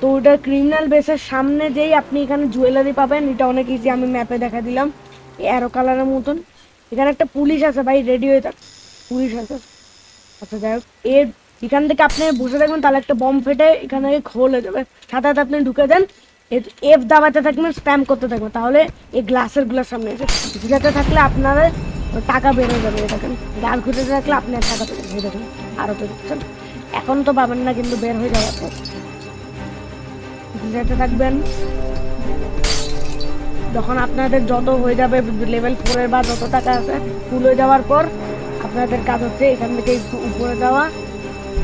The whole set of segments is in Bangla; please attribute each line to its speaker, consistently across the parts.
Speaker 1: তো ওটা ক্রিমিনাল বেসের সামনে যেই আপনি এখানে জুয়েলারি পাবেন, এটা অনেক ইজি, আমি ম্যাপে দেখা দিলাম অ্যারো কালারের মতন। এখানে একটা পুলিশ আছে ভাই, রেডি হয়ে থাক, পুলিশ আছে। আচ্ছা যাই হোক, এখান থেকে আপনি বসে থাকবেন, তাহলে একটা বম ফেটে এখানে খোল হয়ে যাবে, সাথে সাথে আপনি ঢুকে দেন, এফ দাবাতে থাকবেন, স্প্যাম করতে থাকবেন, তাহলে এই গ্লাসের গুলোর সামনে এসে ঘুরাতে থাকলে আপনার টাকা বেড়ে যাবে। দেখেন গ্লাস ঘুরতে থাকলে আপনি টাকা পেয়ে দেখেন আরো তো দেখছেন। এখন তো পাবেন না, কিন্তু বের হয়ে যাওয়ার পর ঘুরাতে থাকবেন। যখন আপনাদের যত হয়ে যাবে লেভেল 4 বা যত টাকা আছে ফুল হয়ে যাওয়ার পর আপনাদের কাজ হচ্ছে এখান থেকে একটু উপরে যাওয়া,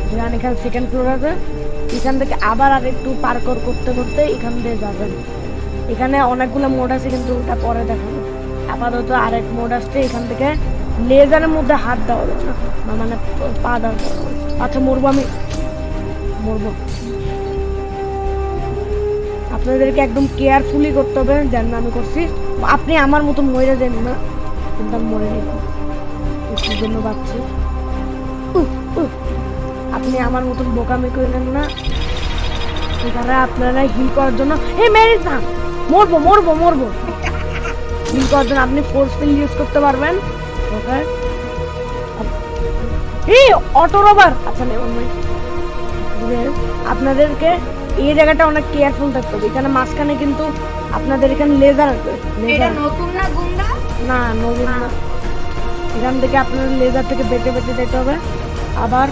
Speaker 1: যেখানে এখানে সেকেন্ড ফ্লোর আছে, এখান থেকে আবার আর একটু পার্কর করতে করতে এখান দিয়ে যাবেন। এখানে অনেকগুলো মোড আছে, কিন্তু ওটা পরে দেখাবো। আপাতত আরেক মোড আসছে, এখান থেকে লেজারের মধ্যে হাত দেওয়া যাবে না, মানে পা দেওয়া যাবে। আচ্ছা মরবো, আমি মরবো। আপনাদেরকে একদম কেয়ারফুলি করতে হবে, যেন আমি করছি। আপনি আমার মতো মরে যান না, কিন্তু আমি মরে নিব কিছুর জন্য ভাবছি। আপনি আমার মতন বোকামি করলেন না, এখানে আপনারা হিল করার জন্য মেরিস না, মরবো মরবো মরবো। হিল করার জন্য আপনি ফোর্স ফিল ইউজ করতে পারবেন। ওকে অটো রবার। আচ্ছা আপনাদেরকে এই জায়গাটা অনেক কেয়ারফুল থাকতে হবে। এখানে মাঝখানে কিন্তু আপনাদের এখানে লেজার আছে, না নতুন না, এখান থেকে আপনাদের লেজার থেকে বেঁচে বেঁচে যেতে হবে। আবার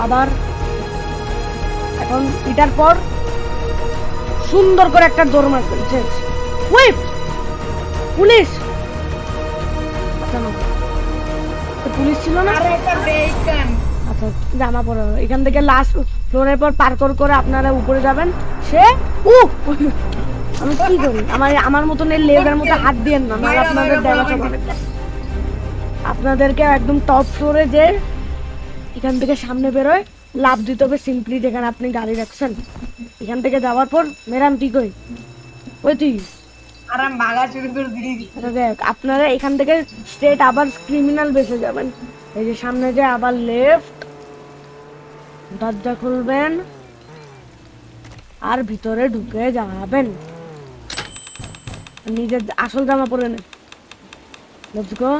Speaker 1: আবার এখন এটার পর সুন্দর করে একটা দৌড় মারবেন। পুলিশ পুলিশ ছিল না, আচ্ছা জামা পরে এখান থেকে লাস্ট ফ্লোরের পর পার্কর করে আপনারা উপরে যাবেন। সে আমি কি করি, আমার মতন এই লেজার মতো হাত দিয়েন না, নাহলে আপনাদের ড্যামেজ হবে। আপনাদেরকে একদম টপ ফ্লোরে যে এখান থেকে সামনে বেরোয় লাভ দিতে হবে সিম্পলি, যেখানে আপনি গাড়ি রাখছেন। এখান থেকে যাওয়ার পর মেরাম কি কই ওই তুই দেখ, আপনারা এখান থেকে স্ট্রেট আবার ক্রিমিনাল বেসে যাবেন। এই যে সামনে যে আবার লেফট, দরজা খুলবেন আর ভিতরে ঢুকে যাবেন। নিজের আসল জামা পরে নেন। Let's go.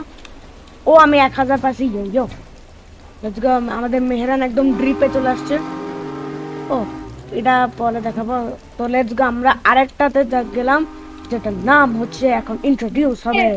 Speaker 1: ও আমি 1000 পাচ্ছি। Let's go. আমাদের মেহরান একদম ড্রিপে চলে আসছে। ও এটা পরে দেখাবো। তো লেটস গো, আমরা আরেকটাতে গেলাম, যেটার নাম হচ্ছে এখন ইন্ট্রোডিউস হবে।